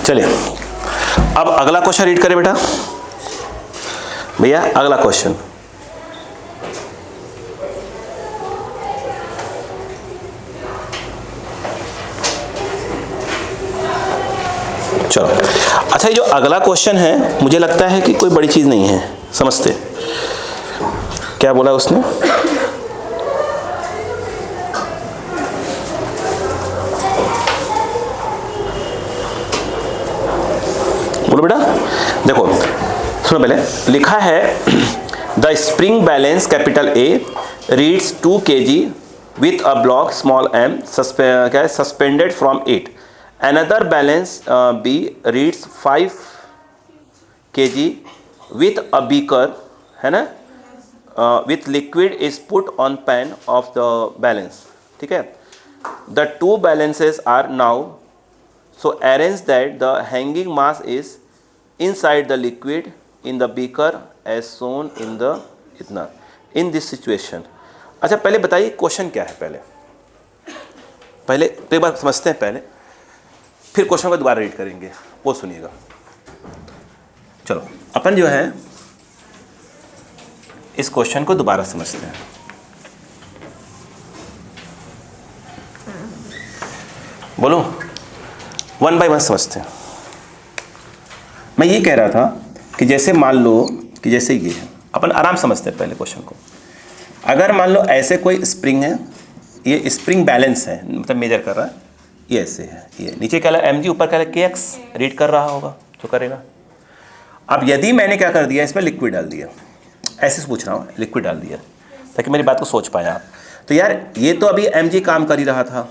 चलिए अब अगला क्वेश्चन रीड करें बेटा। भैया अगला क्वेश्चन, चलो। अच्छा, ये जो अगला क्वेश्चन है मुझे लगता है कि कोई बड़ी चीज नहीं है, समझते। क्या बोला उसने? बोलो बेटा। देखो सुनो, पहले लिखा है the spring balance capital A reads 2 kg with a block small M क्या है suspended from it. Another balance B reads 5 kg with a beaker, है ना, with liquid is put on pan of the balance, ठीक है। The two balances are now so arranged that the hanging mass is inside the liquid in the beaker as shown in the इतना in this situation। अच्छा पहले बताइए question क्या है, पहले एक बार समझते हैं पहले, फिर क्वेश्चन को दोबारा रीड करेंगे, वो सुनिएगा। चलो अपन जो है इस क्वेश्चन को दोबारा समझते हैं। बोलो, 1 by 1 समझते हैं। मैं ये कह रहा था कि जैसे मान लो कि जैसे ये है, अपन आराम समझते हैं पहले क्वेश्चन को। अगर मान लो ऐसे कोई स्प्रिंग है, ये स्प्रिंग बैलेंस है, मतलब मेजर कर रहा है, ये ऐसे है, ये नीचे क्या है mg, ऊपर क्या है kx, रीड कर रहा होगा जो करेगा। अब यदि मैंने क्या कर दिया, इसमें लिक्विड डाल दिया, ऐसे से पूछ रहा हूँ, लिक्विड डाल दिया ताकि मेरी बात को सोच पाए आप। तो यार ये तो अभी mg काम कर ही रहा था,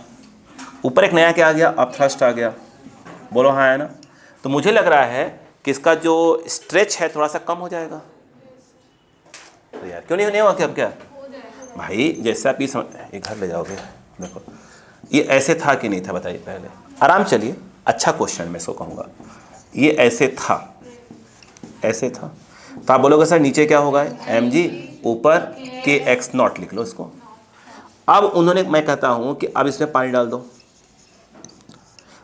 ऊपर एक नया क्या आ गया, अब थ्रस्ट आ गया। बोलो हाँ है ना। तो मुझे लग रहा है कि इसका जो स्ट्रेच है थोड़ा सा कम हो जाएगा। तो यार क्यों नहीं होगा क्या? अब क्या भाई, जैसे आप ये घर ले जाओगे, देखो ये ऐसे था कि नहीं था, बताइए पहले, आराम चलिए। अच्छा क्वेश्चन मैं इसको कहूँगा, ये ऐसे था, ऐसे था, तो आप बोलोगे सर नीचे क्या होगा, mg ऊपर kx नॉट, लिख लो इसको। अब उन्होंने, मैं कहता हूँ कि अब इसमें पानी डाल दो,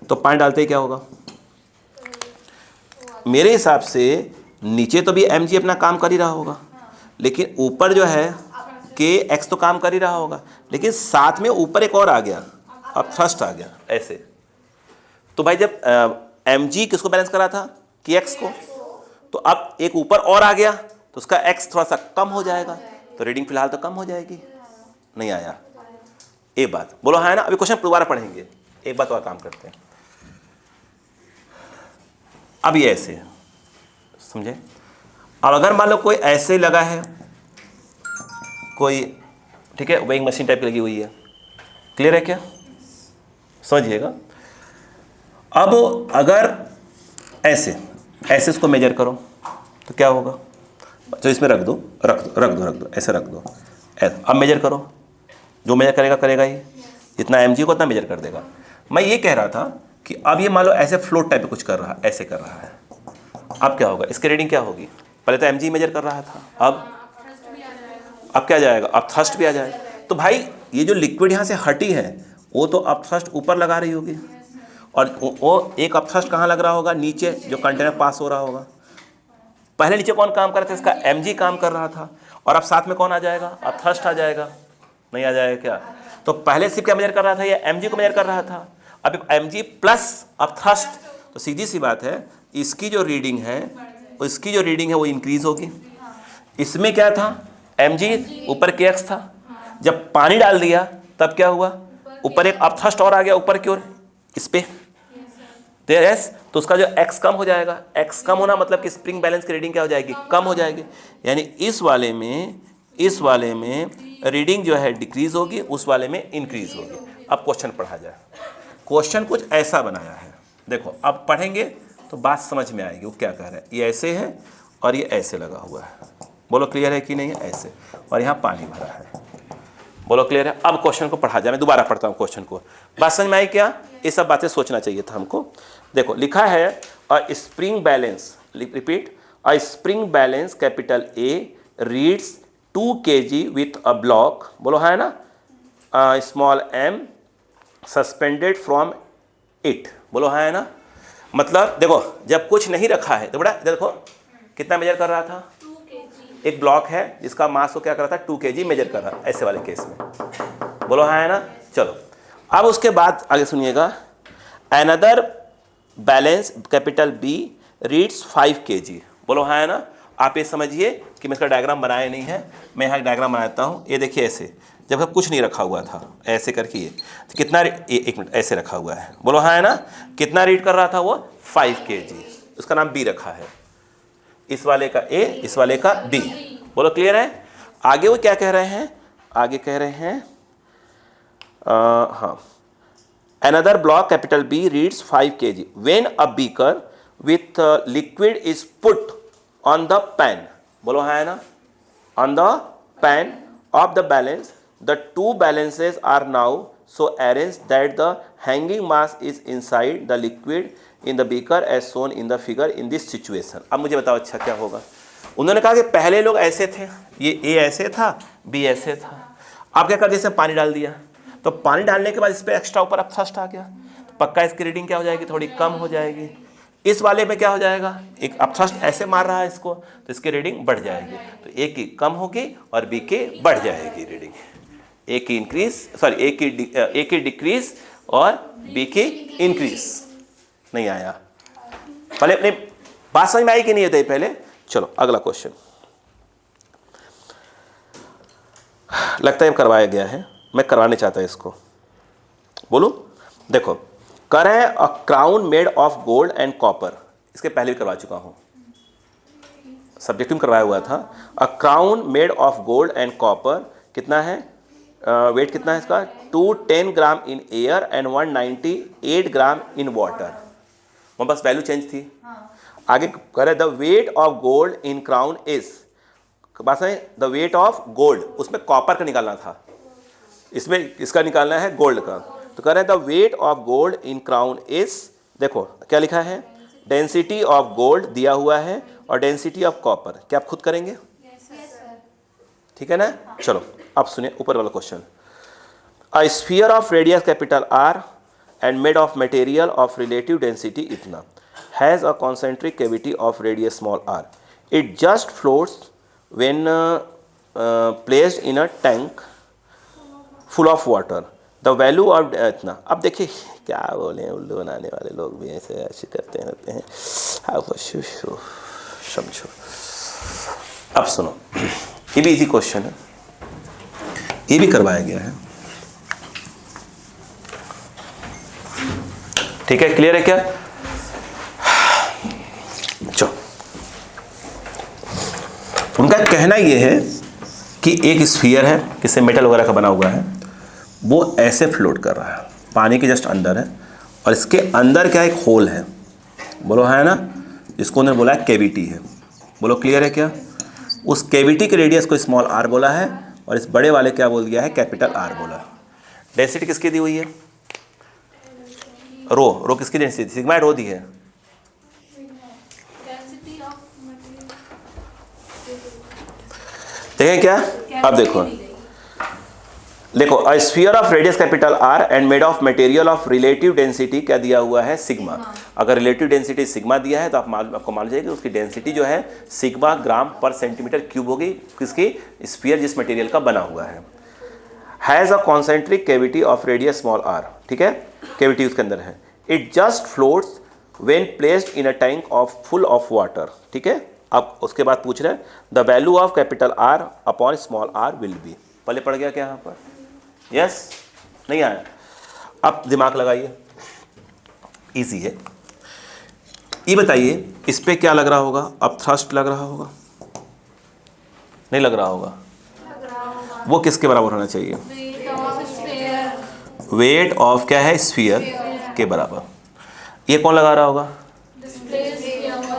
तो पानी डालते ही क्या होगा, मेरे हिसाब से नीचे तो भी mg अपना काम कर ही रहा होगा, लेकिन ऊपर जो है kx तो काम कर ही रहा होगा, लेकिन साथ में ऊपर एक और आ गया, अब थ्रस्ट आ गया ऐसे। तो भाई जब mg किसको बैलेंस करा था, kx को, तो अब एक ऊपर और आ गया तो उसका x थोड़ा सा कम हो जाएगा, तो रीडिंग फिलहाल तो कम हो जाएगी। नहीं आया एक बात, बोलो हाँ है ना। अभी क्वेश्चन दोबारा पढ़ेंगे, एक बात और काम करते हैं। अब ये ऐसे है, समझे। अब अगर मान लो कोई ऐसे लगा है, कोई ठीक है, वेइंग मशीन टाइप की लगी हुई है, क्लियर है क्या, समझिएगा। अब अगर ऐसे ऐसे इसको मेजर करो तो क्या होगा, तो इसमें रख दो, ऐसे रख दो ऐसे। अब मेजर करो, जो मेजर करेगा करेगा ही, जितना mg को उतना मेजर कर देगा। मैं ये कह रहा था कि अब ये मान लो ऐसे फ्लोट टाइप कुछ कर रहा है, ऐसे कर रहा है, अब क्या होगा, इसकी रीडिंग क्या होगी। पहले तो mg मेजर कर रहा था, अब क्या जाएगा, अब थ्रस्ट भी आ जाएगा। तो भाई ये जो लिक्विड यहाँ से हटी है वो तो अब थ्रस्ट ऊपर लगा रही होगी, और वो एक अब थ्रस्ट कहाँ लग रहा होगा, नीचे जो कंटेनर पास हो रहा होगा। पहले नीचे कौन काम कर रहा था, इसका mg काम कर रहा था, और अब साथ में कौन आ जाएगा, अब थ्रस्ट आ जाएगा। नहीं आ जाएगा क्या। तो पहले सिर्फ क्या मेजर कर रहा था, ये mg को मेजर कर रहा था, अब mg प्लस अब थ्रस्ट, तो सीधी सी बात है इसकी जो रीडिंग है, वो इंक्रीज होगी। इसमें क्या था, mg ऊपर kx था, जब पानी डाल दिया तब क्या हुआ, ऊपर एक अब थ्रस्ट और आ गया ऊपर की ओर, इस पे तो उसका जो x कम हो जाएगा। x कम होना मतलब कि स्प्रिंग बैलेंस की रीडिंग क्या हो जाएगी, कम हो जाएगी। यानी इस वाले में रीडिंग जो है डिक्रीज होगी, उस वाले में इंक्रीज होगी। अब क्वेश्चन पढ़ा जाए। क्वेश्चन कुछ ऐसा बनाया है, देखो अब पढ़ेंगे तो बात समझ में आएगी वो क्या कह रहा है। ये ऐसे है और ये ऐसे लगा हुआ है, बोलो क्लियर है कि नहीं है, ऐसे, और यहाँ पानी भरा है, बोलो क्लियर है। अब क्वेश्चन को पढ़ा जाए, मैं दोबारा पढ़ता हूँ क्वेश्चन को, बात समझ में आई क्या, ये सब बातें सोचना चाहिए था हमको। देखो लिखा है अ spring balance, repeat, a spring balance capital A reads 2 kg with a block, बोलो है ना, small m suspended from it, बोलो हाँ है ना। मतलब देखो जब कुछ नहीं रखा है तो बेटा देखो कितना मेजर कर रहा था, 2 kg। एक ब्लॉक है जिसका मास को क्या कर रहा था 2 kg मेजर कर रहा, ऐसे वाले केस में, बोलो हाँ है ना। चलो अब उसके बाद आगे सुनिएगा, another balance capital B reads 5 kg, बोलो हाँ है ना। आप ये समझिए कि मैं इसका डायग्राम बनाया नहीं है, मैं यहाँ डायग्राम बनाता हूँ। ये देखिए ऐसे जब कुछ नहीं रखा हुआ था ऐसे करके ये तो कितना एक मिनट ऐसे रखा हुआ है, बोलो हाँ है ना। कितना रीड कर रहा था वो 5 kg, उसका नाम बी रखा है, इस वाले का ए इस वाले का बी, बोलो क्लियर है। आगे वो क्या कह रहे हैं, आगे कह रहे हैं हाँ, another block capital B reads 5 kg when a beaker with liquid is put on the pan, बोलो हाँ है ना, on the pan of the balance, the two balances are now so arranged that the hanging mass is inside the liquid in the beaker as shown in the figure in this situation। अब मुझे बताओ अच्छा क्या होगा। उन्होंने कहा कि पहले लोग ऐसे थे, ये ए ऐसे था बी ऐसे था, आप क्या कर दिया इसमें पानी डाल दिया, तो पानी डालने के बाद इस पर एक्स्ट्रा ऊपर अपथ्रस्ट आ गया, तो पक्का इसकी रीडिंग क्या हो जाएगी, थोड़ी कम हो जाएगी। इस वाले में क्या हो जाएगा, एक अपथ्रस्ट ऐसे मार रहा है इसको तो इसकी रीडिंग बढ़ जाएगी, तो ए की कम होगी और बी की बढ़ जाएगी रीडिंग, ए की इंक्रीज सॉरी ए की डिक्रीज और बी की इंक्रीज। नहीं आया पहले अपनी बात समझ में आई कि नहीं होता पहले। चलो अगला क्वेश्चन, लगता है करवाया गया है, मैं करवाने चाहता हूं इसको, बोलो देखो करें अ crown made of gold and copper, इसके पहले भी करवा चुका हूं, सब्जेक्ट में करवाया हुआ था। A crown made of gold and copper कितना है, वेट कितना है इसका 210 gram in air and 198 gram in water, वहाँ बस वैल्यू चेंज थी। आगे करें the weight of gold in crown is, बस है द वेट ऑफ गोल्ड, उसमें कॉपर का निकालना था, इसमें इसका निकालना है गोल्ड का, तो कह रहे हैं the weight of gold in crown is, देखो क्या लिखा है डेंसिटी ऑफ गोल्ड दिया हुआ है और डेंसिटी ऑफ कॉपर, क्या आप खुद करेंगे, ठीक है ना। चलो अब सुनिए ऊपर वाला question, a sphere of radius capital R and made of material of relative density इतना has a concentric cavity of radius small r, it just floats when placed in a tank full of water, the value of इतना। अब देखिए क्या बोले उल्लू बनाने वाले लोग भी ऐसे करते रहते हैं, आप समझो। अब सुनो ये भी इजी क्वेश्चन है, ये भी करवाया गया है, ठीक है क्लियर है क्या। चलो उनका कहना ये है कि एक स्फीयर है किसी मेटल वगैरह का बना हुआ है, वो ऐसे फ्लोट कर रहा है, पानी के जस्ट अंदर है और इसके अंदर क्या एक होल है, बोलो है ना, जिसको उन्होंने बोला है कैविटी है, बोलो क्लियर है क्या। उस कैविटी के रेडियस को स्मॉल आर बोला है और इस बड़े वाले क्या बोल दिया है कैपिटल आर बोला। डेंसिटी किसकी दी हुई है, रो किसकी डेंसिटी, सिग्मा रो दी है, देखें क्या। अब देखो अ sphere of radius capital R and made of material of relative density क्या दिया हुआ है सिग्मा, अगर रिलेटिव डेंसिटी सिग्मा दिया है तो आपको मालूम जाएगी उसकी डेंसिटी जो है सिग्मा ग्राम पर सेंटीमीटर क्यूब होगी, किसकी स्फीयर जिस मटेरियल का बना हुआ है। Has a concentric cavity of radius small R, ठीक है कैविटी उसके अंदर है, it just floats when placed in a tank of full of water, ठीक है। अब उसके बाद पूछ रहे हैं the value of capital R upon small R will be, पहले पड़ गया क्या यहाँ पर, यस नहीं आया। अब दिमाग लगाइए, इजी है। ये बताइए इस पे क्या लग रहा होगा, अब थ्रस्ट लग रहा होगा, नहीं लग रहा होगा, वो किसके बराबर होना चाहिए, वेट ऑफ क्या है स्फीयर के बराबर। ये कौन लगा रहा होगा,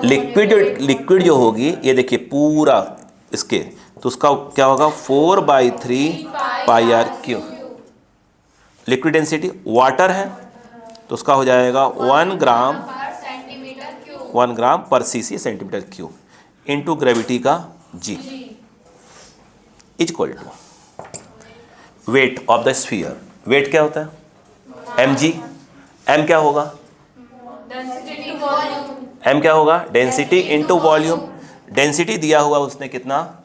लिक्विड जो होगी, ये देखिए पूरा इसके, तो उसका क्या होगा 4/3 pi r cube, liquid density water है तो उसका हो जाएगा 1 gram per cc centimetre cube into gravity का g is equal to weight of the sphere. Weight क्या होता है mg, m क्या होगा, m क्या होगा, डेंसिटी इनटू वॉल्यूम। डेंसिटी दिया हुआ उसने कितना,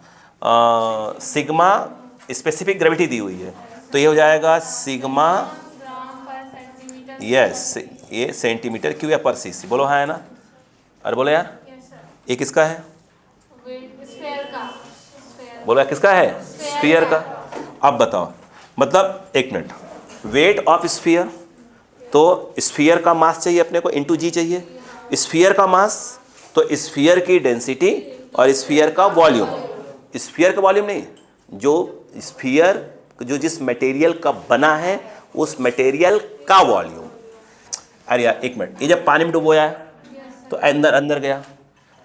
सिग्मा, स्पेसिफिक ग्रेविटी दी हुई है, तो ये हो जाएगा सिग्मा, यस ये सेंटीमीटर क्यूब या पर सीसी। बोलो हाँ है ना, अरे बोलो यार, ये किसका है, बोलो यार किसका है, स्फीयर का। अब बताओ, मतलब एक मिनट, वेट ऑफ स्फीयर, तो स्फीयर का मास चाहिए अपने को, इनटू जी चाहिए, स्फीयर का मास, तो स्फीयर की डेंसिटी और स्फीयर का वॉल्यूम, स्फीयर का वॉल्यूम नहीं, जो स्फीयर जो जिस मटेरियल का बना है उस मटेरियल का वॉल्यूम। अरे यार एक मिनट, ये जब पानी में डुबोया है तो अंदर अंदर गया,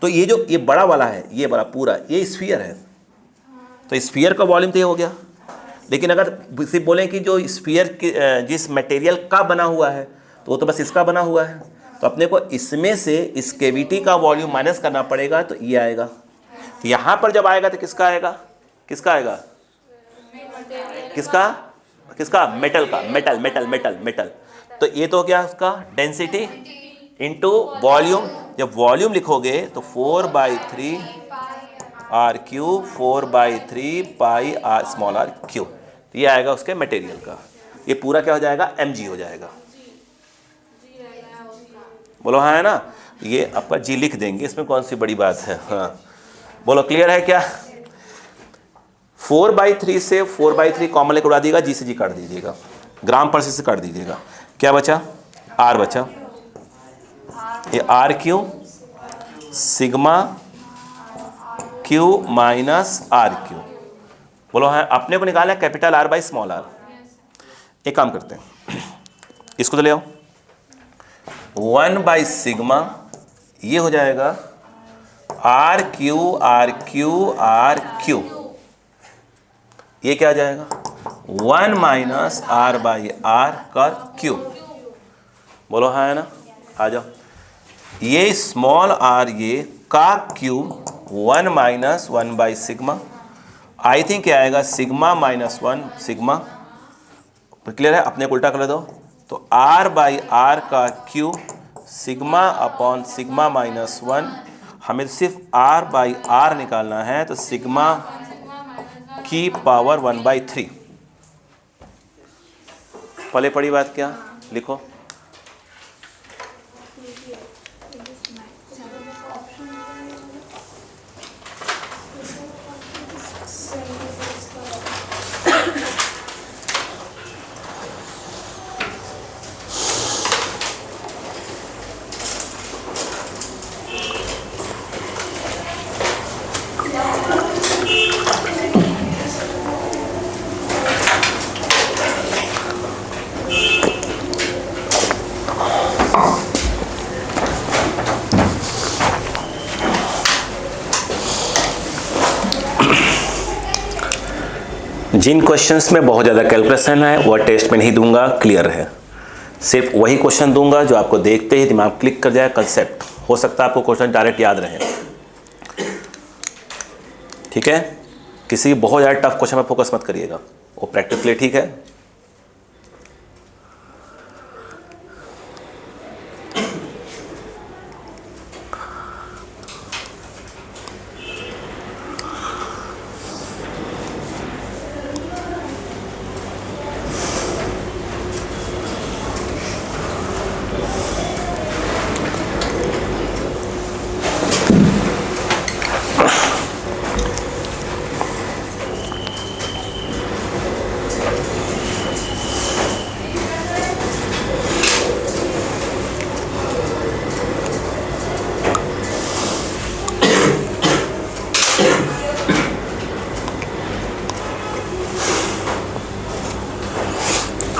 तो ये जो ये बड़ा वाला है, ये बड़ा पूरा ये स्फीयर है, तो स्फीयर का वॉल्यूम तो ये हो गया। लेकिन अगर सिर्फ बोलें कि जो स्फीयर के जिस मटेरियल का बना हुआ है, तो वो तो बस इसका बना हुआ है, तो अपने को इसमें से इस कैविटी का वॉल्यूम माइनस करना पड़ेगा, तो ये आएगा। तो यहाँ पर जब आएगा तो किसका आएगा, किसका आएगा, किसका किसका, मेटल का, मेटल मेटल मेटल मेटल। तो ये तो क्या उसका डेंसिटी इनटू वॉल्यूम। जब वॉल्यूम लिखोगे तो 4/3 R cube, 4/3 pi R small R cube, ये आएगा उसके मटेरियल का। ये पूरा क्या हो जाएगा, mg हो जाएगा। बोलो हाँ है ना, ये आपका जी लिख देंगे, इसमें कौन सी बड़ी बात है। हाँ बोलो क्लियर है क्या। 4/3 से 4/3 कॉमन लेकर उड़ा दीजिएगा, जी से जी काट दीजिएगा, ग्राम पर से काट दीजिएगा, क्या बचा, आर बचा। ये R Q sigma Q minus R Q. बोलो हाँ, अपने को निकालना है capital R by small R. एक काम करते हैं, इसको तो ले आओ, 1 सिग्मा, ये हो जाएगा R Q R Q R Q, ये क्या आ जाएगा 1 माइनस आर बाई आर का क्यूब। बोलो हाँ है ना, आ जाओ, ये स्मॉल आर ये का cube 1 minus 1 sigma, I think क्या आएगा सिग्मा माइनस 1 सिग्मा। क्लियर है, अपने को उल्टा कर दो, तो आर बाई आर का cube sigma upon sigma minus 1, हमें सिर्फ आर बाई आर निकालना है, तो सिग्मा की पावर 1/3। पहले पड़ी बात क्या, लिखो, जिन क्वेश्चंस में बहुत ज़्यादा कैलकुलेशन है वह टेस्ट में नहीं दूंगा, क्लियर है। सिर्फ वही क्वेश्चन दूंगा जो आपको देखते ही दिमाग क्लिक कर जाए, कंसेप्ट। हो सकता है आपको क्वेश्चन डायरेक्ट याद रहे, ठीक है। किसी बहुत ज़्यादा टफ क्वेश्चन में फोकस मत करिएगा, वो प्रैक्टिस के लिए ठीक है।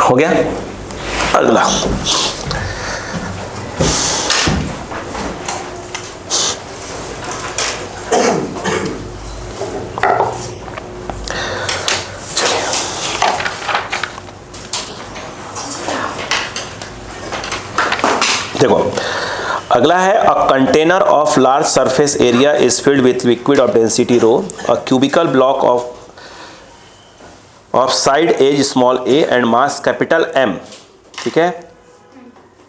हो गया। अगला देखो, अगला है a container of large surface area is filled with liquid of density rho, a cubical block of side edge small a and mass capital M ठीक है,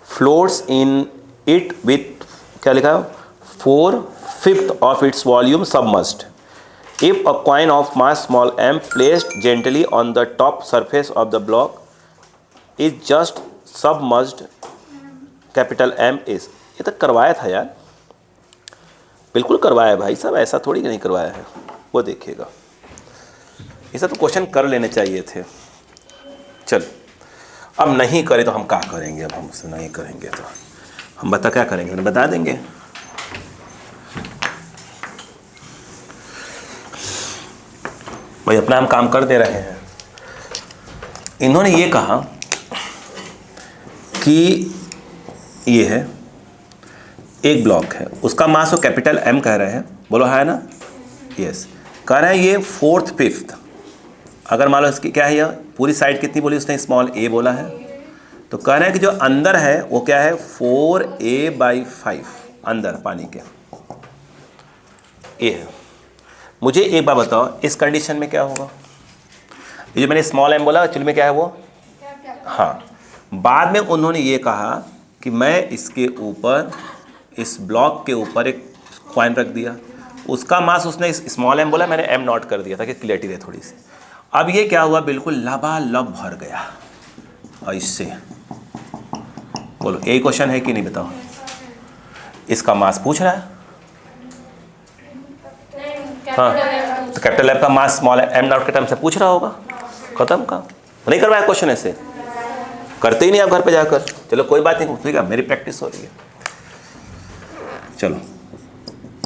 फ्लोट्स इन इट विथ, क्या लिखा है, 4/5 of its volume submerged. If a coin of mass small m placed gently on the top surface of the block is just submerged, capital M is, ये तो करवाया था यार, बिल्कुल करवाया भाई साहब, ऐसा थोड़ी नहीं करवाया है, वो देखिएगा, ऐसा तो क्वेश्चन कर लेने चाहिए थे। चल अब नहीं करे तो हम क्या करेंगे, अब हमसे नहीं करेंगे तो हम बता क्या करेंगे, उन्हें बता देंगे। भाई अपना हम काम कर दे रहे हैं। इन्होंने ये कहा कि ये है एक ब्लॉक है, उसका मास वो कैपिटल एम कह रहे हैं, बोलो है ना, यस। कह रहे हैं ये 4/5, अगर मान लो इसकी क्या है, यह पूरी साइड कितनी बोली उसने, स्मॉल ए बोला है, तो कह रहे हैं कि जो अंदर है वो क्या है 4a/5 अंदर पानी के ए है। मुझे एक बात बताओ, इस कंडीशन में क्या होगा, ये जो मैंने स्मॉल एम बोला एक्चुअली में क्या है वो, हाँ, बाद में उन्होंने ये कहा कि मैं इसके ऊपर, इस ब्लॉक के ऊपर एक कॉइन रख दिया, उसका मास उसने स्मॉल एम बोला, मैंने एम नॉट कर दिया ताकि क्लियरिटी रहे थोड़ी सी। अब ये क्या हुआ, बिल्कुल लबालब भर गया, और इससे बोलो यही क्वेश्चन है कि नहीं बताओ, इसका मास पूछ रहा है, हाँ, तो कैपिटल एम का मास स्मॉल एम नॉट के टर्म से पूछ रहा होगा, खत्म का, नहीं करवाया क्वेश्चन, ऐसे करते ही नहीं आप घर पे जाकर। चलो कोई बात नहीं, ठीक है, मेरी प्रैक्टिस हो रही है, चलो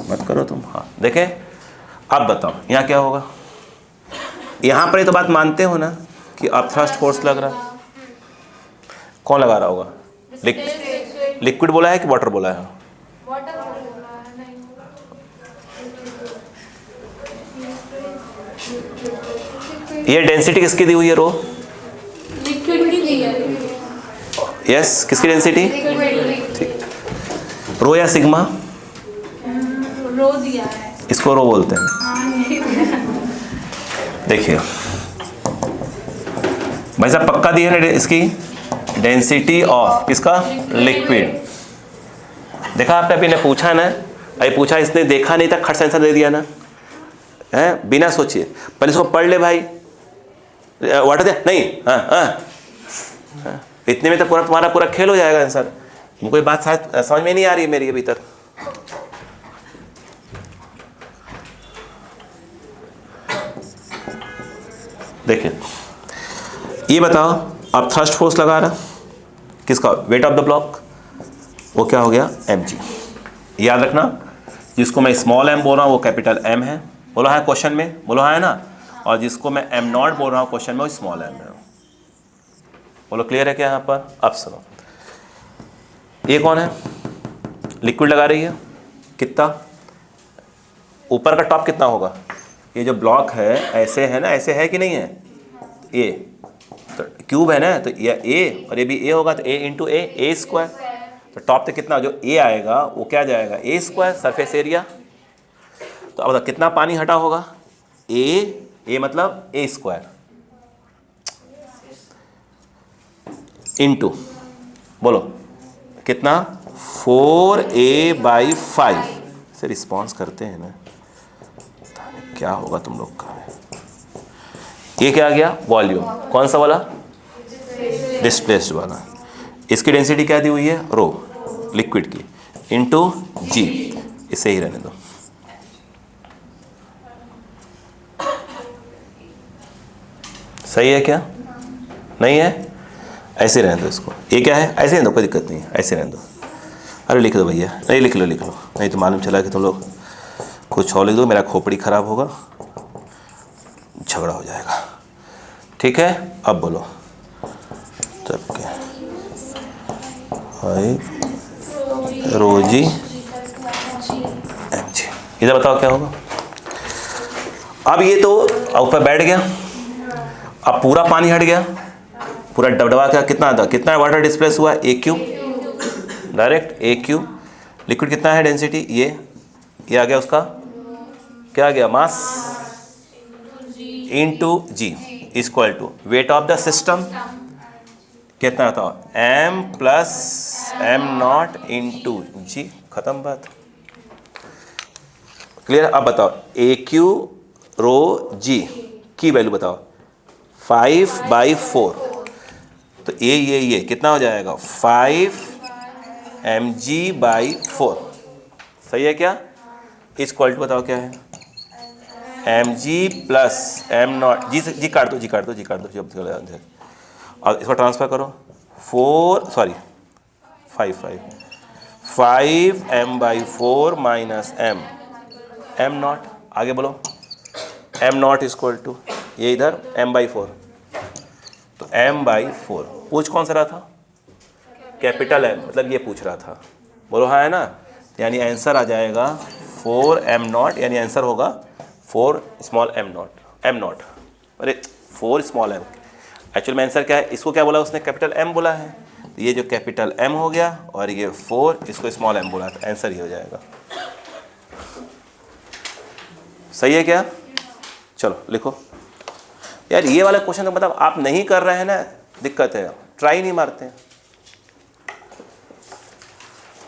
मत करो तुम। हाँ देखें, अब बताओ यहाँ क्या होगा, यहाँ पर ये तो बात मानते हो ना कि अब थ्रस्ट फोर्स लग रहा है, कौन लगा रहा होगा, लिक्विड बोला है कि वाटर बोला है, ये डेंसिटी किसकी दी हुई है, रो, लिक्विड की दी है, यस, किसकी डेंसिटी, ठीक, रो या सिग्मा, रो दिया है, इसको रो बोलते हैं। देखिए भाई साहब पक्का दिया है इसकी डेंसिटी ऑफ किसका, लिक्विड। देखा आपने अभी ने पूछा ना, अभी पूछा इसने देखा नहीं था, खट से आंसर दे दिया ना, है बिना सोचिए, पहले इसको पढ़ ले भाई, वाटर दे नहीं, हाँ हाँ, इतने में तो पूरा तुम्हारा पूरा खेल हो जाएगा आंसर। मुझे बात शायद समझ में नहीं आ रही है मेरी अभी तक। देखिए ये बताओ, अब थ्रस्ट फोर्स लगा रहा किसका, वेट ऑफ द ब्लॉक, वो क्या हो गया mg। याद रखना जिसको मैं स्मॉल m बोल रहा हूँ वो कैपिटल M है, बोला है क्वेश्चन में, बोला है ना, और जिसको मैं m नॉट बोल रहा हूँ क्वेश्चन में वो स्मॉल m है। बोलो क्लियर है क्या यहाँ पर। अब सुनो, ये कौन है, लिक्विड लगा रही है, कितना ऊपर का टॉप कितना होगा, ये जो ब्लॉक है ऐसे है ना, ऐसे है कि नहीं है, ए तो क्यूब है ना, तो ये ए और ये भी ए होगा, तो ए इंटू ए स्क्वायर, तो टॉप पे कितना जो ए आएगा वो क्या जाएगा ए स्क्वायर, सरफेस एरिया। तो अब कितना पानी हटा होगा, ए मतलब ए स्क्वायर इंटू, बोलो कितना 4a/5 से रिस्पॉन्स करते हैं ना, क्या होगा तुम लोग का। ये क्या आ गया, वॉल्यूम, कौन सा वाला, डिस्प्लेस्ड वाला। इसकी डेंसिटी क्या दी हुई है, रो, लिक्विड की, इंटू जी, इसे ही रहने दो। सही है क्या, नहीं है, ऐसे रहने दो इसको। ये क्या है, ऐसे रहने दो, कोई दिक्कत नहीं है, ऐसे रहने दो। अरे लिख दो भैया, नहीं लिख लो, नहीं तो मालूम चला कि तुम लोग कुछ और लिख दो, मेरा खोपड़ी खराब होगा, झगड़ा हो जाएगा। ठीक है, अब बोलो तब क्या, रोजी mg, इधर बताओ क्या होगा। अब ये तो ऊपर बैठ गया, अब पूरा पानी हट गया, पूरा डबडबा का कितना था, कितना वाटर डिस्प्लेस हुआ, ए क्यूब, डायरेक्ट ए क्यूब। लिक्विड कितना है डेंसिटी, ये आ गया, उसका क्या आ गया, mass into g equal to weight of the system कितना बताओ, m plus m nought into g, खत्म बात। क्लियर? अब बताओ ए क्यू रो जी की वैल्यू बताओ, 5/4। तो ये कितना हो जाएगा, 5 mg/4। सही है क्या? इस क्वालिटी बताओ क्या है, mg प्लस एम नॉट, जी काट दो, जी काट दो, जी काट दो, जब और इसको ट्रांसफर करो, 5m/4 माइनस एम नॉट। आगे बोलो, एम नॉट इक्वल टू ये इधर m/4, तो m/4 पूछ कौन सा रहा था, कैपिटल M, मतलब ये पूछ रहा था। बोलो हाँ है ना? यानी आंसर आ जाएगा 4m0, यानी आंसर होगा 4 स्मॉल एम नॉट। अरे 4 स्मॉल एम, एक्चुअल में आंसर क्या है, इसको क्या बोला उसने, कैपिटल M बोला है। तो ये जो कैपिटल M हो गया और ये 4 इसको स्मॉल m बोला, तो आंसर ही हो जाएगा। सही है क्या? चलो लिखो यार, ये वाला क्वेश्चन तो मतलब आप नहीं कर रहे हैं ना, दिक्कत है, ट्राई नहीं मारते हैं।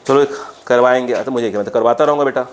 चलो करवाएंगे, तो मुझे क्या, मैं तो करवाता रहूँगा बेटा।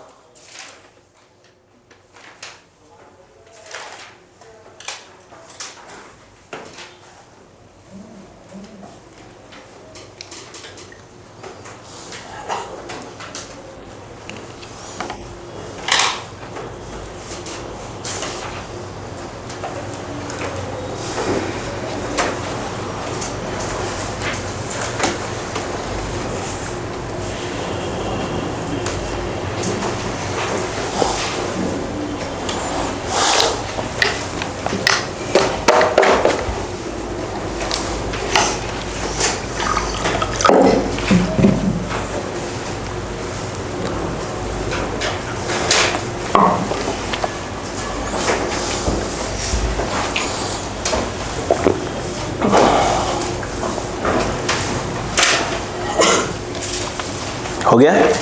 हो गया? ये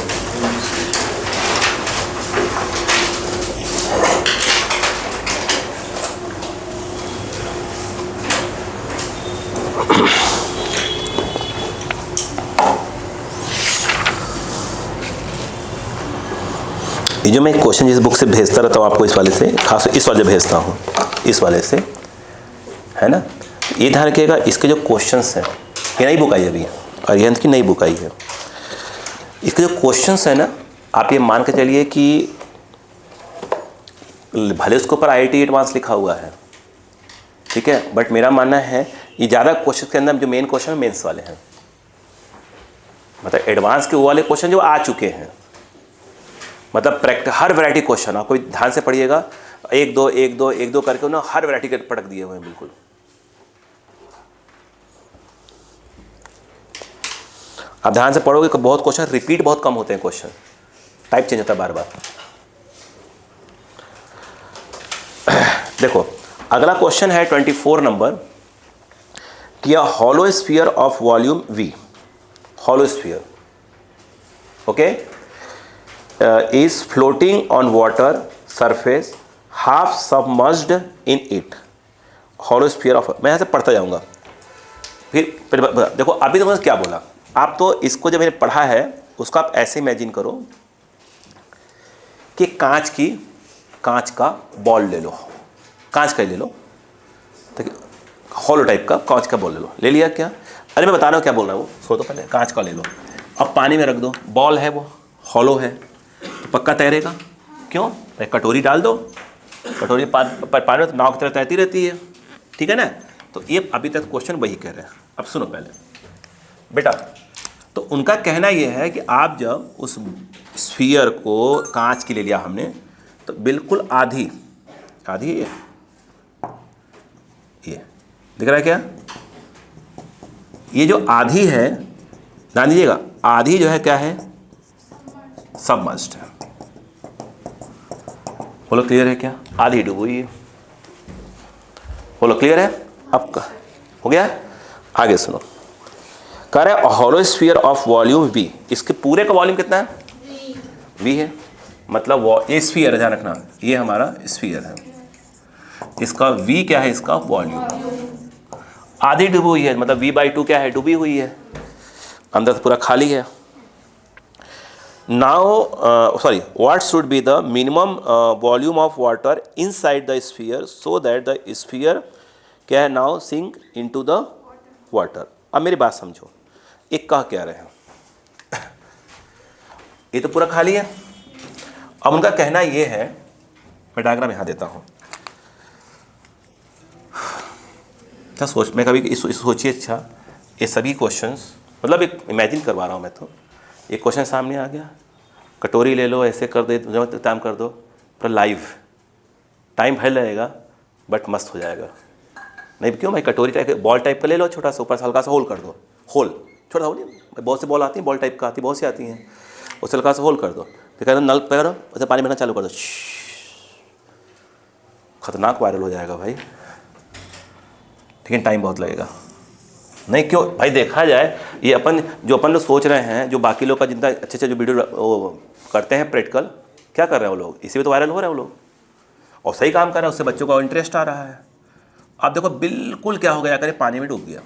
जो मैं क्वेश्चन जिस बुक से भेजता रहता हूँ आपको, इस वाले से, खास इस वाले भेजता हूँ, इस वाले से, है ना? ये ध्यान रखिएगा, इसके जो क्वेश्चंस हैं, ये नई बुक आई है अभी, अरिहंत की नई बुक आई है। इसके जो क्वेश्चंस है ना, आप ये मान के चलिए कि भले उसके ऊपर IIT एडवांस लिखा हुआ है, ठीक है, बट मेरा मानना है ये ज़्यादा क्वेश्चन के अंदर जो मेन क्वेश्चन मेंस वाले हैं, मतलब एडवांस के वो वाले क्वेश्चन जो आ चुके हैं, मतलब हर वैरायटी क्वेश्चन आपको ध्यान से पढ़िएगा, 1 2 1 2 1 2 करके उन्होंने हर वैरायटी के पटक दिए हुए हैं बिल्कुल। आप ध्यान से पढ़ोगे कि बहुत क्वेश्चन रिपीट बहुत कम होते हैं, क्वेश्चन टाइप चेंज होता है बार बार। देखो अगला क्वेश्चन है 24 नंबर, कि a hollow sphere of volume V, hollow sphere, okay, is floating on water surface half submerged in it. Hollow sphere of, मैं यहाँ से पढ़ता जाऊँगा, फिर देखो अभी तो क्या बोला आप, तो इसको जब मैंने पढ़ा है उसको आप ऐसे इमेजिन करो कि कांच का बॉल ले लो, कांच का ही ले लो, तो हॉलो टाइप का कांच का बॉल ले लो, ले लिया क्या? अरे मैं बता रहा हूँ क्या बोल रहा है वो, सो तो पहले कांच का ले लो, अब पानी में रख दो, बॉल है वो हॉलो है, तो पक्का तैरेगा। क्यों? कटोरी डाल दो, कटोरी पानी में तो नाव की तरह तैरती रहती है, ठीक है ना? तो ये अभी तक क्वेश्चन वही कह रहे हैं। अब सुनो पहले बेटा, तो उनका कहना ये है कि आप जब उस स्फीयर को कांच की ले लिया हमने, तो बिल्कुल आधी ये दिख रहा है क्या? ये जो आधी है, ध्यान दीजिएगा, आधी जो है क्या है, सबमर्ज्ड है। बोलो क्लियर है क्या? आधी डूबी हुई है। बोलो क्लियर है? अब हो गया? आगे सुनो, कह रहे हैं hollow sphere of volume V, इसके पूरे का वॉल्यूम कितना है? V है, मतलब ये स्फीयर है, ध्यान रखना, ये हमारा स्फीयर है, इसका V क्या है, इसका वॉल्यूम। आधी डूबी हुई है, मतलब V/2 क्या है, डूबी हुई है, अंदर से पूरा खाली है। Now sorry, what should be the minimum volume of water inside the sphere so that the sphere क्या है, now sink into the water. अब मेरी बात समझो, एक कह क्या रहे हैं, ये तो पूरा खाली है। अब उनका कहना ये है, मैं डायग्राम यहाँ देता हूँ। क्या सोच, मैं कभी इस सोचिए, अच्छा ये सभी क्वेश्चंस, मतलब एक इमेजिन करवा रहा हूँ मैं, तो एक क्वेश्चन सामने आ गया, कटोरी ले लो, ऐसे कर दे, काम कर दो, पूरा लाइव, टाइम भर लगेगा बट मस्त हो जाएगा। नहीं क्यों भाई, कटोरी टाइप बॉल टाइप का ले लो, छोटा सा, ऊपर से हल्का सा होल कर दो, होल छोटा होल नहीं, बहुत से बॉल आती हैं बॉल टाइप का, आती बहुत सी आती हैं, उसे हल्का सा होल कर दो, फिर कहते नल पे करो, उसे पानी भरना चालू कर दो, खतरनाक वायरल हो जाएगा भाई, लेकिन टाइम बहुत लगेगा। नहीं क्यों भाई, देखा जाए ये अपन जो सोच रहे हैं, जो बाकी लोग का जितना अच्छे जो वीडियो वो करते हैं प्रैक्टिकल, क्या कर रहे हैं वो लोग, इसी में तो वायरल हो रहे हैं वो लोग, और सही काम कर रहे हैं, उससे बच्चों का इंटरेस्ट आ रहा है। अब देखो बिल्कुल क्या हो गया, करे पानी में डूब गया।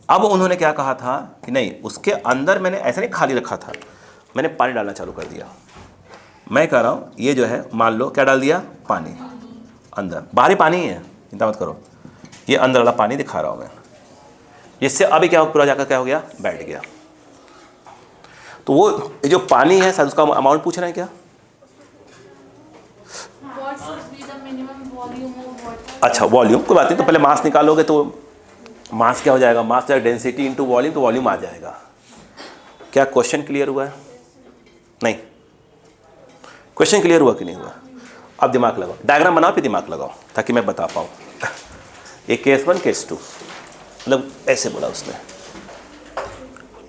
अब उन्होंने क्या कहा था कि नहीं, उसके अंदर मैंने ऐसा नहीं खाली रखा था, मैंने पानी डालना चालू कर दिया। मैं कह रहा हूँ ये जो है, मान लो क्या डाल दिया, पानी अंदर, बाहरी पानी है, चिंता मत करो, ये अंदर वाला पानी दिखा रहा हूँ मैं, इससे अभी क्या पूरा जाकर क्या हो गया, बैठ गया। तो वो जो पानी है शायद उसका अमाउंट पूछ रहे हैं क्या, What should be the minimum volume of water? अच्छा वॉल्यूम कोई बात नहीं, तो पहले मास निकालोगे तो मास क्या हो जाएगा, मास जाएगा डेंसिटी इंटू वॉल्यूम, तो वॉल्यूम आ जाएगा। क्या क्वेश्चन क्लियर हुआ है? नहीं, क्वेश्चन क्लियर हुआ कि नहीं हुआ? अब दिमाग लगाओ, डायग्राम बनाओ फिर दिमाग लगाओ ताकि मैं बता पाऊँ। ये केस 1 केस 2, मतलब ऐसे बोला उसने,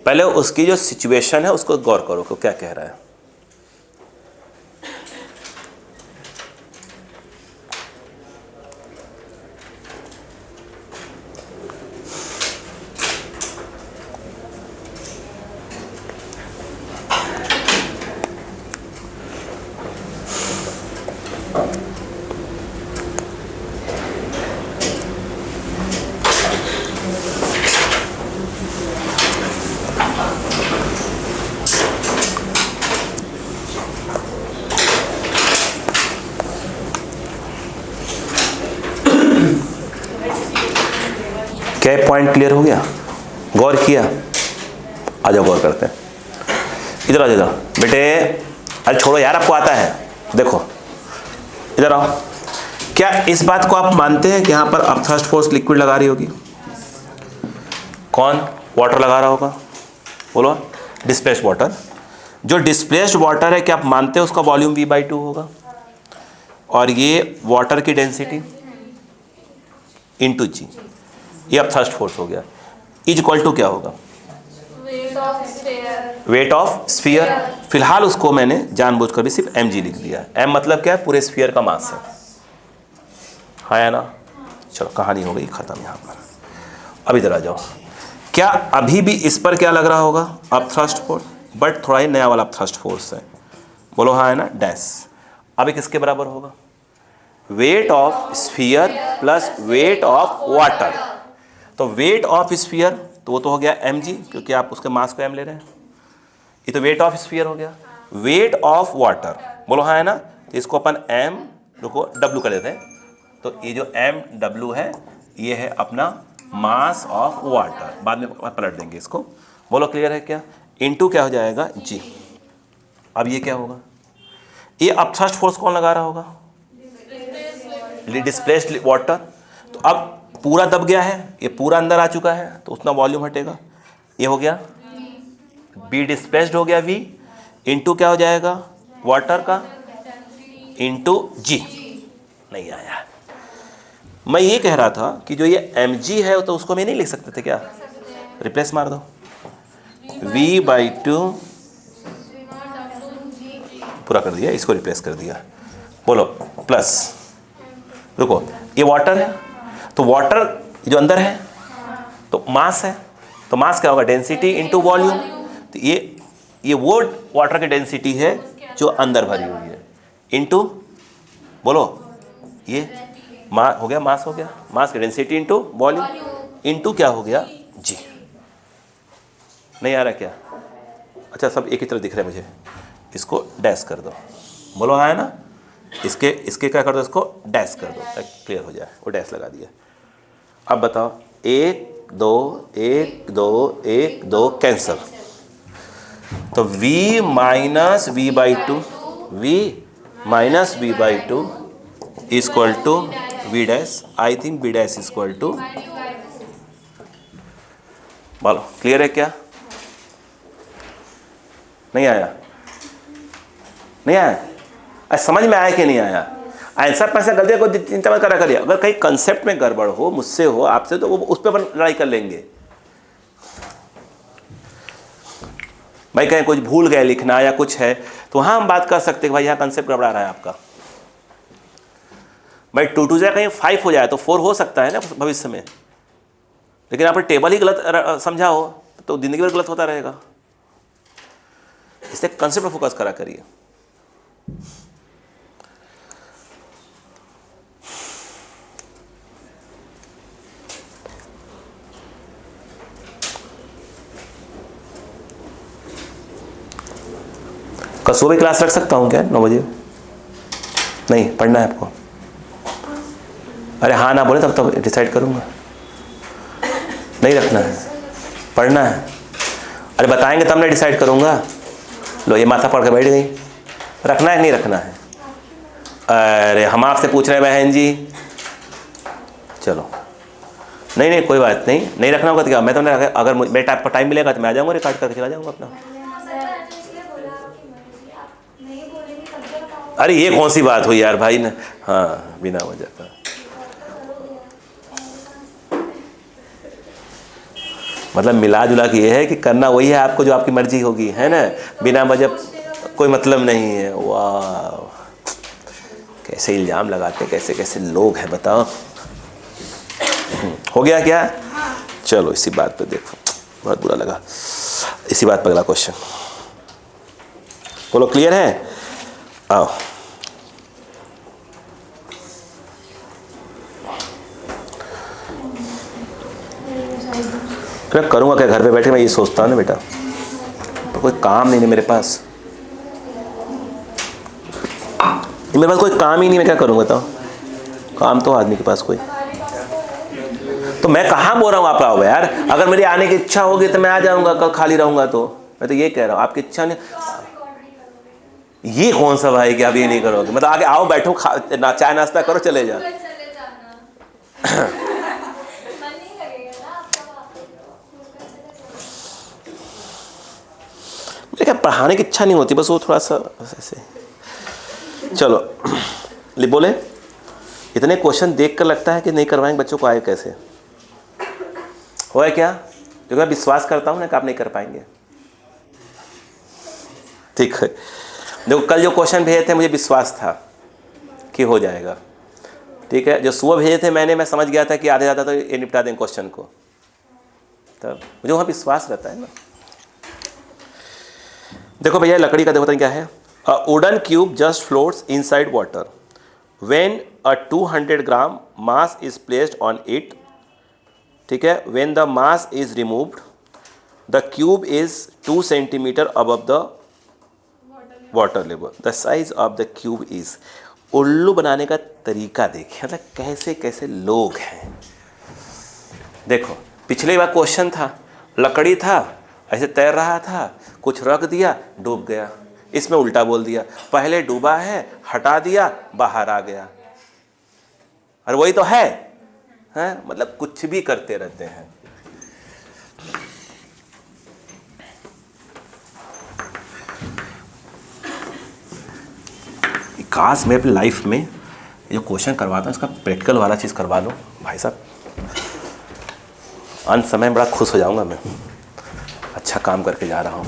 पहले उसकी जो सिचुएशन है उसको गौर करो कि क्या कह रहा है। क्या पॉइंट क्लियर हो गया, गौर किया? आ जाओ गौर करते हैं, इधर आ जाओ बेटे, अरे छोड़ो यार, आपको आता है, देखो इधर आओ। क्या इस बात को आप मानते हैं कि यहाँ पर अपथ्रस्ट फोर्स लिक्विड लगा रही होगी? कौन वाटर लगा रहा होगा? बोलो, डिस्प्लेस्ड वाटर। जो डिस्प्लेस्ड वाटर है क्या आप मानते हैं उसका वॉल्यूम V/2 होगा? और ये वाटर की डेंसिटी इंटू जी, ये अपथ्रस्ट फोर्स हो गया, इज इक्वल टू क्या होगा? Weight of sphere. Weight of sphere. फिलहाल उसको मैंने जानबूझकर भी सिर्फ mg लिख दिया। m मतलब क्या है? पूरे स्फीयर का मास है, हाँ या ना? चलो कहानी हो गई खत्म यहाँ पर। अब इधर आ जाओ, क्या अभी भी इस पर क्या लग रहा होगा? अपथ्रस्ट फोर्स, बट थोड़ा ही नया वाला अपथ्रस्ट फोर्स है, बोलो हाँ है ना, डैश। अभी किसके बराबर होगा? Weight of sphere plus weight of water. तो वेट ऑफ स्फीयर तो वो तो हो गया mg, क्योंकि आप उसके मास को m ले रहे हैं, ये तो वेट ऑफ स्फीयर हो गया। वेट ऑफ वाटर, बोलो हाँ है ना, तो इसको अपन m को w कर देते हैं, तो ये जो mw है ये है अपना मास ऑफ वाटर, बाद में पलट देंगे इसको, बोलो क्लियर है क्या? इनटू क्या हो जाएगा g। अब ये क्या होगा? ये अपथ्रस्ट फोर्स कौन लगा रहा होगा? Displaced water. तो अब पूरा दब गया है, ये पूरा अंदर आ चुका है, तो उतना वॉल्यूम हटेगा, ये हो गया बी डिस्प्लेस्ड हो गया V, इंटू क्या हो जाएगा? वाटर का इंटू जी। नहीं आया। मैं ये कह रहा था कि जो ये mg है तो उसको मैं नहीं लिख सकते थे क्या? रिप्लेस मार दो, V/2 पूरा कर दिया, इसको रिप्लेस कर दिया, बोलो प्लस, रुको ये वाटर है, तो वाटर जो अंदर है तो मास है, तो मास क्या होगा? Density into volume. तो ये वो वाटर की डेंसिटी है जो अंदर भरी हुई है, इंटू बोलो ये हो गया मास, हो गया मास की डेंसिटी इंटू वॉल्यूम इंटू क्या हो गया जी। नहीं आ रहा क्या? अच्छा सब एक ही तरह दिख रहा है मुझे, इसको डैश कर दो, बोलो हाँ है ना, इसके क्या कर दो, इसको डैश कर दो ताकि क्लियर हो जाए, वो डैश लगा दिया। अब बताओ 1 2 1 2 1 2 कैंसल, तो v minus v by two, v minus v by two equal to v dash, I think v dash equal to, बोलो क्लियर है क्या? नहीं आया? नहीं आया? आज समझ में आया कि नहीं आया? आंसर पैसा गलती को चिंता मत करा करिए, अगर कहीं कंसेप्ट में गड़बड़ हो मुझसे हो आपसे तो वो उस पर अपन लड़ाई कर लेंगे। भाई कहीं कुछ भूल गए लिखना या कुछ है तो वहाँ हम बात कर सकते हैं भाई यहाँ कंसेप्ट गड़बड़ा रहा है आपका। भाई 2 2 जाए कहीं 5 हो जाए तो 4 हो सकता है ना भविष्य में, लेकिन आप टेबल ही गलत समझा हो तो जिंदगी भर गलत होता रहेगा। इससे कंसेप्ट पर फोकस करा करिए। कल सुबह क्लास रख सकता हूँ क्या 9 बजे? नहीं पढ़ना है आपको? अरे हाँ ना बोले तब तक डिसाइड करूँगा। नहीं रखना है, पढ़ना है। अरे बताएंगे तब मैं डिसाइड करूँगा। लो ये माथा पढ़ के बैठ गई, रखना है नहीं रखना है? अरे हम आपसे पूछ रहे हैं बहन जी। चलो नहीं नहीं कोई बात नहीं, नहीं रखना होगा तो क्या, मैं तो नहीं, अगर मेरे टाइम मिलेगा तो मैं आ जाऊँगा, रिकॉर्ड करके चला जाऊँगा अपना। अरे ये कौन सी बात हुई यार भाई ने, हाँ बिना वजह का। मतलब मिला जुला के ये है कि करना वही है आपको जो आपकी मर्जी होगी, है ना, बिना वजह कोई मतलब नहीं है। वाह कैसे इल्ज़ाम लगाते, कैसे कैसे लोग हैं बताओ। हो गया क्या? चलो इसी बात पे देखो, बहुत बुरा लगा, इसी बात पर अगला क्वेश्चन बोलो। क्लियर है? आओ मैं करूँगा क्या घर पे बैठे, मैं ये सोचता हूँ ना बेटा, तो कोई काम नहीं है मेरे पास, मेरे पास कोई काम ही नहीं, मैं क्या करूँगा बताओ? काम तो आदमी के पास कोई, तो मैं कहाँ बोल रहा हूँ आप आओ यार, अगर मेरी आने की इच्छा होगी तो मैं आ जाऊँगा, कल खाली रहूँगा तो। मैं तो ये कह रहा हूँ आपकी इच्छा नहीं, ये कौन सा भाई कि आप ये नहीं करोगे, मतलब आगे आओ बैठो ना चाय नाश्ता करो चले जाओ। मेरे क्या पढ़ाने की इच्छा नहीं होती, बस वो थोड़ा सा ऐसे। चलो बोले इतने क्वेश्चन देख कर लगता है कि नहीं करवाएंगे बच्चों को, आए कैसे हो है क्या? क्योंकि मैं विश्वास करता हूँ ना कि आप नहीं कर पाएंगे। ठीक है देखो कल जो क्वेश्चन भेजे थे मुझे विश्वास था कि हो जाएगा, ठीक है। जो सुबह भेजे थे मैं समझ गया था कि आधे ज़्यादा तो ये निपटा देंगे क्वेश्चन को, तब मुझे वहाँ विश्वास रहता है ना। देखो भैया लकड़ी का देखो तो क्या है, a wooden cube just floats inside water when a 200 gram mass is placed on it, ठीक है। When the mass is removed the cube is 2 centimetre above the water level, the size of the cube is. उल्लू बनाने का तरीका देखिए, मतलब कैसे कैसे लोग हैं। देखो पिछले बार क्वेश्चन था, लकड़ी था ऐसे तैर रहा था, कुछ रख दिया डूब गया, इसमें उल्टा बोल दिया, पहले डूबा है हटा दिया बाहर आ गया, और वही तो है, हैं? मतलब कुछ भी करते रहते हैं। काश मैं अपनी लाइफ में जो क्वेश्चन करवाता हूँ इसका प्रैक्टिकल वाला चीज़ करवा लो भाई साहब, अंत समय बड़ा खुश हो जाऊंगा मैं, अच्छा काम करके जा रहा हूँ।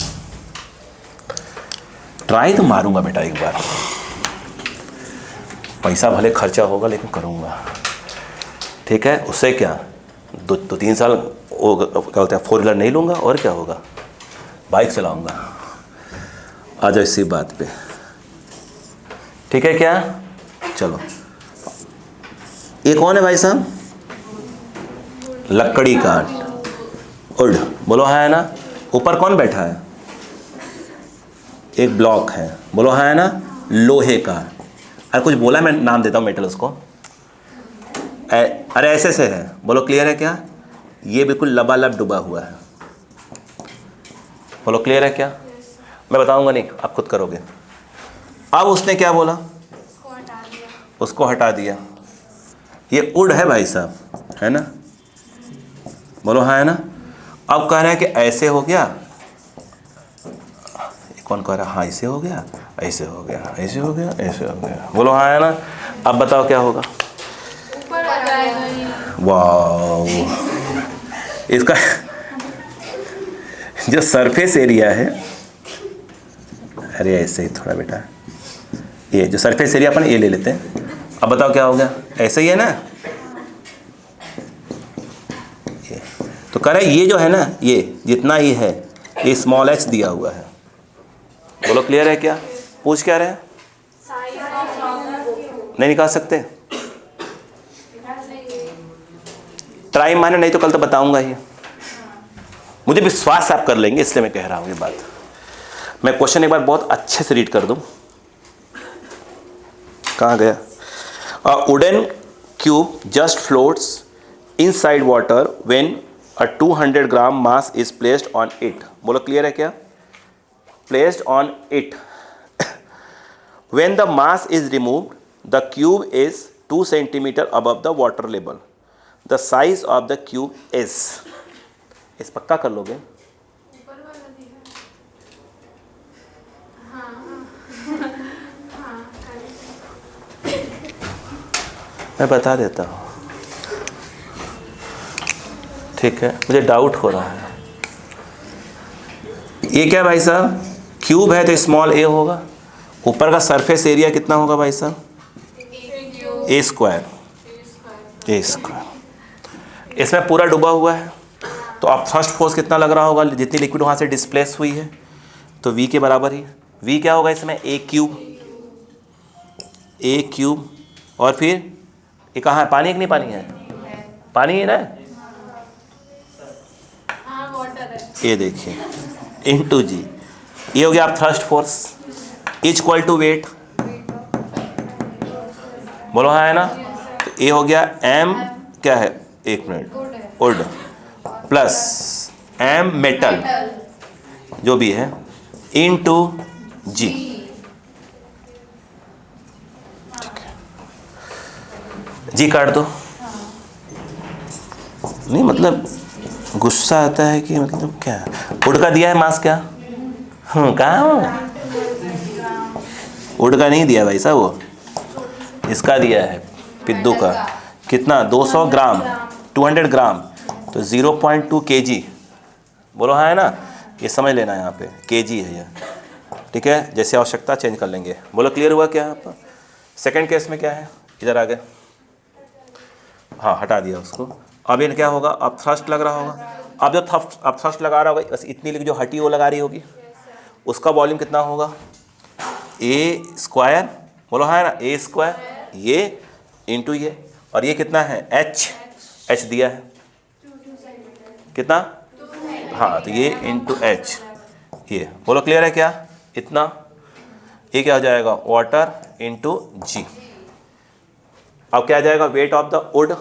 ट्राई तो मारूंगा बेटा एक बार, पैसा भले खर्चा होगा लेकिन करूँगा, ठीक है। उससे क्या 2-3 साल क्या होता है 4 व्हीलर नहीं लूँगा और क्या होगा, बाइक चलाऊँगा। आ जाओ इसी बात पे, ठीक है क्या? चलो ये कौन है भाई साहब? लकड़ी का वुड, बोलो हाँ है ना। ऊपर कौन बैठा है? एक ब्लॉक है, बोलो हाँ है ना, लोहे का। अरे कुछ बोला, मैं नाम देता हूँ मेटल उसको। अरे ऐसे से है, बोलो क्लियर है क्या? ये बिल्कुल लबालब डूबा हुआ है, बोलो क्लियर है क्या? मैं बताऊंगा नहीं, आप खुद करोगे। अब उसने क्या बोला? उसको हटा दिया। ये वुड है भाई साहब, है ना, बोलो हाँ है ना। अब कह रहे हैं कि ऐसे हो गया, कौन कह रहा है? हाँ ऐसे हो गया, ऐसे हो गया, ऐसे हो गया, ऐसे हो गया, बोलो हाँ है ना। अब बताओ क्या होगा? ऊपर आ जाएगा। वाह, इसका जो सरफेस एरिया है, अरे ऐसे ही थोड़ा बेटा, ये जो सरफेस एरिया अपन ये ले लेते हैं। अब बताओ क्या हो गया? ऐसे ही है ना। ये तो कह रहे ये जो है ना, ये जितना ही है, ये स्मॉल h दिया हुआ है, बोलो क्लियर है क्या? पूछ क्या रहे हैं? नहीं निकाल सकते? ट्राई माने, नहीं तो कल तो बताऊंगा ही। मुझे विश्वास आप कर लेंगे, इसलिए मैं कह रहा हूँ ये बात। मैं क्वेश्चन एक बार बहुत अच्छे से रीड कर दूं। कहाँ गया? A wooden cube just floats inside water when a 200 gram mass is placed on it, बोलो क्लियर है क्या? Placed on it, when the mass is removed the cube is 2 centimetre above the water level, the size of the cube is. इस पक्का कर लोगे? ऊपर वाला भी है। मैं बता देता हूँ, ठीक है, मुझे डाउट हो रहा है। ये क्या भाई साहब? क्यूब है तो स्मॉल ए होगा। ऊपर का सरफेस एरिया कितना होगा भाई साहब? ए स्क्वायर, ए स्क्वायर। इसमें पूरा डूबा हुआ है, तो अब फर्स्ट फोर्स कितना लग रहा होगा? जितनी लिक्विड वहाँ से डिस्प्लेस हुई है, तो v के बराबर ही। v क्या होगा इसमें? ए क्यूब, ए क्यूब। और फिर ये कहाँ है? पानी है कि नहीं पानी है? पानी है ना, हाँ वाटर है। ये देखिए, इनटू जी। ये हो गया आप thrust force is equal to weight, बोलो हाँ है ना। तो ये हो गया m, क्या है, एक minute, would plus m metal जो भी है इनटू जी। ठीक है, जी काट दो। नहीं मतलब गुस्सा आता है कि मतलब क्या? वुड का दिया है मास क्या? कहाँ? वुड का नहीं दिया भाई साहब, वो इसका दिया है, पिद्दू का। कितना? 200 ग्राम, 200 ग्राम, तो 0.2 kg, बोलो हाँ है ना। ये समझ लेना यहाँ पे kg है ये, ठीक है। जैसे आवश्यकता चेंज कर लेंगे, बोलो क्लियर हुआ क्या आपका? सेकंड केस में क्या है? इधर आ गए, हाँ हटा दिया उसको। अब ये क्या होगा? अब थ्रस्ट लग रहा होगा। अब जो अब थ्रस्ट लगा रहा होगा, बस इतनी जो हटी वो लगा रही होगी, उसका वॉल्यूम कितना होगा? ए स्क्वायर, बोलो हाँ है ना, ए स्क्वायर, ये इंटू ये, और ये कितना है? एच, एच दिया है कितना? हाँ, तो ये इंटू एच, ये बोलो क्लियर है क्या? इतना, ये क्या हो जाएगा? वाटर इंटू जी। अब क्या आ जाएगा? वेट ऑफ द वुड,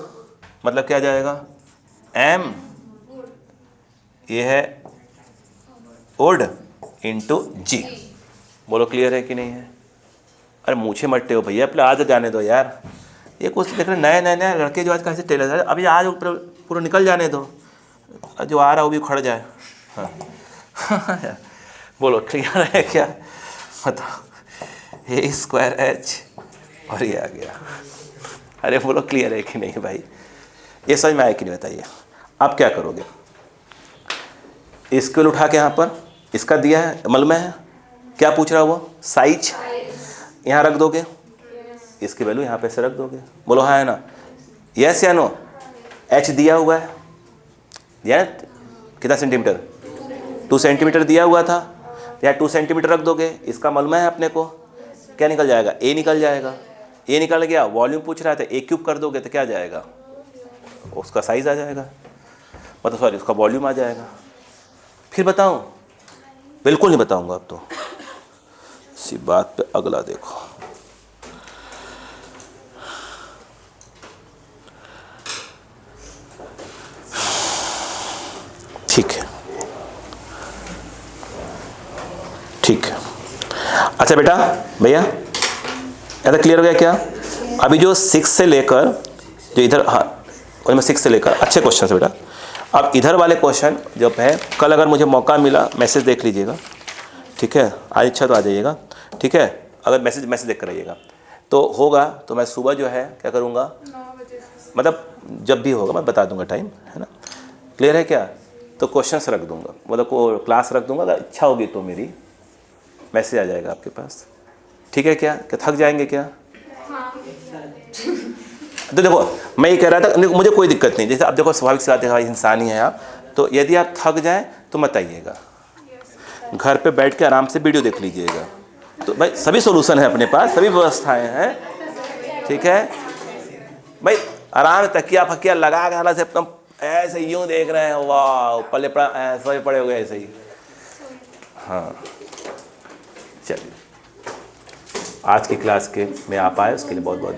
मतलब क्या आ जाएगा? एम, ये है वुड इंटू जी, बोलो क्लियर है कि नहीं है? अरे मूछे मटते हो भैया, पहले आज जाने दो यार। ये कुछ देख रहे नए नए नए लड़के जो आज कैसे टेलर है, अभी आज पूरा निकल जाने दो, जो आ रहा है वो भी खड़ जाए। हाँ बोलो क्लियर है क्या? बताओ, ए स्क्वायर एच और ये आ गया। अरे बोलो क्लियर है कि नहीं भाई? ये समझ में आया कि नहीं बताइए? आप क्या करोगे? इसको उठा के यहाँ पर इसका दिया है, अमल में है, क्या पूछ रहा है वो? साइज यहाँ रख दोगे, इसकी वैल्यू यहाँ पे से रख दोगे, बोलो हाँ है ना। यस या नो? एच दिया हुआ है, दिया कितना सेंटीमीटर? 2 सेंटीमीटर दिया हुआ था, या 2 सेंटीमीटर रख दोगे, इसका मलमा है अपने को, क्या निकल जाएगा? ए निकल जाएगा। ये निकल गया, वॉल्यूम पूछ रहा था, ए क्यूब कर दोगे तो क्या जाएगा, उसका साइज आ जाएगा, मतलब सॉरी उसका वॉल्यूम आ जाएगा। फिर बताऊं? बिल्कुल नहीं बताऊंगा अब तो। इसी बात पे अगला देखो, ठीक है ठीक है। अच्छा बेटा भैया, ऐसा क्लियर हो गया क्या? अभी जो 6 से लेकर जो इधर, हाँ और मैं 6 से लेकर, अच्छे क्वेश्चन है बेटा। अब इधर वाले क्वेश्चन जब है, कल अगर मुझे मौका मिला मैसेज देख लीजिएगा, ठीक है, आज इच्छा तो आ जाइएगा, ठीक है, अगर मैसेज देख कर आइएगा तो होगा, तो मैं सुबह जो है क्या करूँगा, 9 बजे से। मतलब जब भी होगा मैं बता दूंगा टाइम, है ना, क्लियर है क्या? तो क्वेश्चंस रख दूंगा, मतलब को क्लास रख दूंगा, अगर इच्छा होगी तो मेरी मैसेज आ जाएगा आपके पास, ठीक है क्या? क्या थक जाएंगे क्या? तो देखो मैं ये कह रहा था, मुझे कोई दिक्कत नहीं, जैसे अब देखो स्वाभाविक सी बात है, इंसान ही है आप, तो यदि आप थक जाएं तो मत आइएगा, घर पे बैठ के आराम से वीडियो देख लीजिएगा। तो भाई सभी सोल्यूशन है अपने पास, सभी व्यवस्थाएं हैं, ठीक है भाई, आराम से तकिया फकिया लगा के हालत से एकदम ऐसे यूं देख रहे हैं, वाह पल्ले पड़ा ऐसे पड़े हो गए ऐसे ही। हाँ चलिए, आज की क्लास के में आप आए उसके लिए बहुत बहुत